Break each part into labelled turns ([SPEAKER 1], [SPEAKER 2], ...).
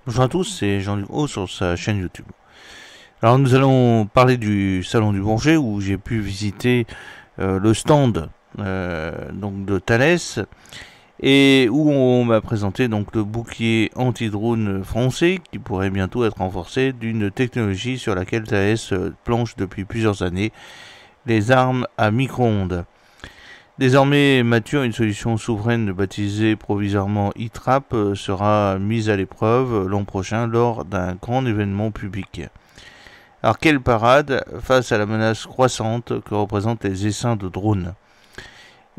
[SPEAKER 1] Bonjour à tous, c'est Jean-Luc O sur sa chaîne YouTube. Alors nous allons parler du Salon du Bourget où j'ai pu visiter le stand donc de Thales et où on m'a présenté donc le bouclier anti-drone français qui pourrait bientôt être renforcé d'une technologie sur laquelle Thales planche depuis plusieurs années, les armes à micro-ondes. Désormais mature, une solution souveraine baptisée provisoirement ITRAP sera mise à l'épreuve l'an prochain lors d'un grand événement public. Alors quelle parade face à la menace croissante que représentent les essaims de drones.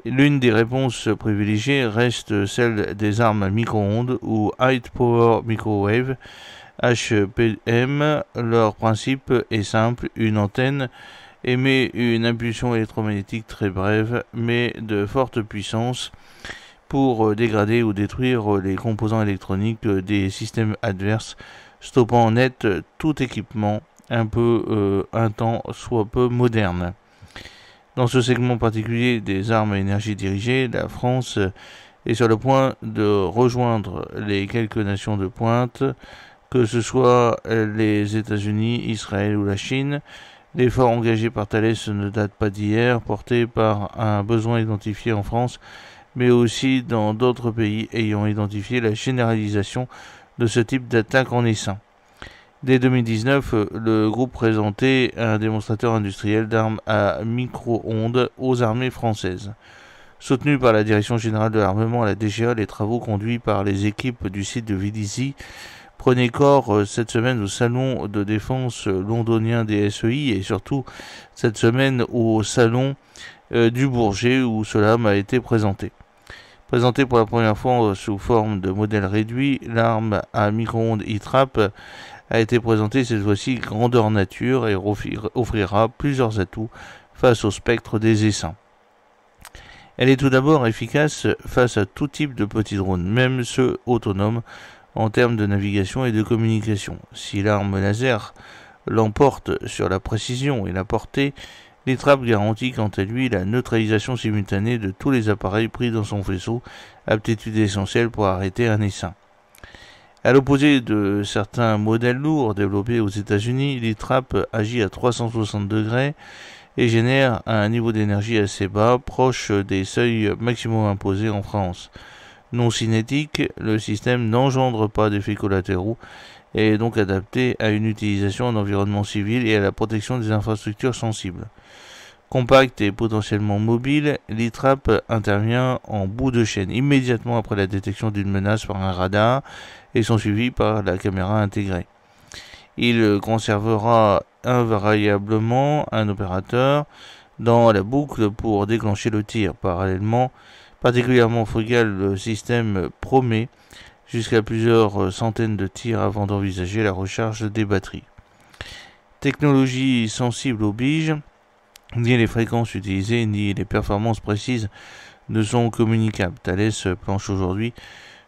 [SPEAKER 1] L'une des réponses privilégiées reste celle des armes à micro-ondes ou High Power Microwave, HPM. Leur principe est simple, une antenne émet une impulsion électromagnétique très brève mais de forte puissance pour dégrader ou détruire les composants électroniques des systèmes adverses, stoppant net tout équipement un temps soit peu moderne. Dans ce segment particulier des armes à énergie dirigée, la France est sur le point de rejoindre les quelques nations de pointe, que ce soit les États-Unis, Israël ou la Chine. L'effort engagé par Thales ne date pas d'hier, porté par un besoin identifié en France, mais aussi dans d'autres pays ayant identifié la généralisation de ce type d'attaque en essaim. Dès 2019, le groupe présentait un démonstrateur industriel d'armes à micro-ondes aux armées françaises. Soutenu par la Direction générale de l'armement à la DGA, les travaux conduits par les équipes du site de Vélizy prenaient corps cette semaine au salon de défense londonien des SEI et surtout cette semaine au salon du Bourget où cela m'a été présenté. Présenté pour la première fois sous forme de modèle réduit, l'arme à micro-ondes ITRAP a été présentée cette fois-ci grandeur nature et offrira plusieurs atouts face au spectre des essaims. Elle est tout d'abord efficace face à tout type de petits drones, même ceux autonomes, en termes de navigation et de communication. Si l'arme laser l'emporte sur la précision et la portée, l'ITRAP garantit quant à lui la neutralisation simultanée de tous les appareils pris dans son faisceau, aptitude essentielle pour arrêter un essaim. À l'opposé de certains modèles lourds développés aux États-Unis, l'ITRAP agit à 360 degrés et génère un niveau d'énergie assez bas, proche des seuils maximaux imposés en France. Non cinétique, le système n'engendre pas d'effets collatéraux et est donc adapté à une utilisation en environnement civil et à la protection des infrastructures sensibles. Compact et potentiellement mobile, l'ITRAP intervient en bout de chaîne, immédiatement après la détection d'une menace par un radar et sont suivis par la caméra intégrée. Il conservera invariablement un opérateur dans la boucle pour déclencher le tir. Parallèlement, particulièrement frugal, le système promet jusqu'à plusieurs centaines de tirs avant d'envisager la recharge des batteries. Technologie sensible oblige, ni les fréquences utilisées ni les performances précises ne sont communicables. Thales planche aujourd'hui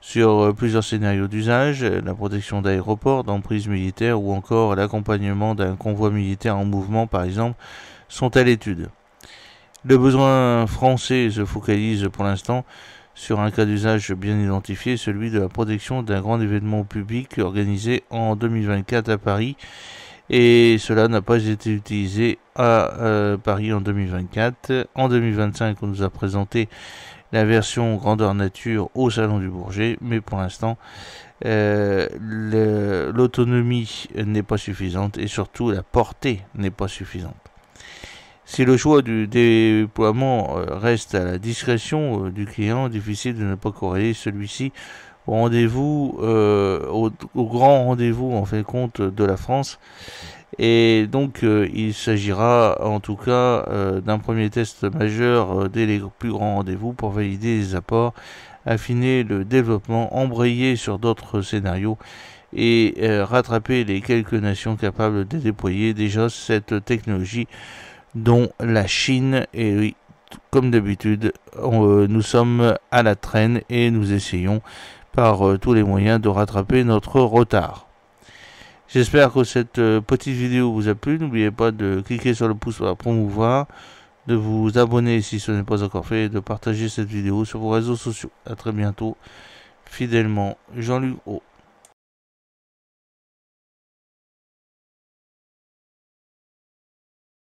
[SPEAKER 1] sur plusieurs scénarios d'usage, la protection d'aéroports, d'emprises militaires ou encore l'accompagnement d'un convoi militaire en mouvement par exemple sont à l'étude. Le besoin français se focalise pour l'instant sur un cas d'usage bien identifié, celui de la protection d'un grand événement public organisé en 2024 à Paris, et cela n'a pas été utilisé à Paris en 2024. En 2025, on nous a présenté la version grandeur nature au Salon du Bourget, mais pour l'instant, l'autonomie n'est pas suffisante et surtout la portée n'est pas suffisante. Si le choix du déploiement reste à la discrétion du client, difficile de ne pas corréler celui-ci au rendez-vous, au grand rendez-vous en fait compte de la France. Et donc il s'agira en tout cas d'un premier test majeur dès les plus grands rendez-vous pour valider les apports, affiner le développement, embrayer sur d'autres scénarios et rattraper les quelques nations capables de déployer déjà cette technologie, dont la Chine. Et oui, comme d'habitude, nous sommes à la traîne et nous essayons par tous les moyens de rattraper notre retard. J'espère que cette petite vidéo vous a plu. N'oubliez pas de cliquer sur le pouce pour la promouvoir, de vous abonner si ce n'est pas encore fait et de partager cette vidéo sur vos réseaux sociaux. A très bientôt. Fidèlement, Jean-Luc O.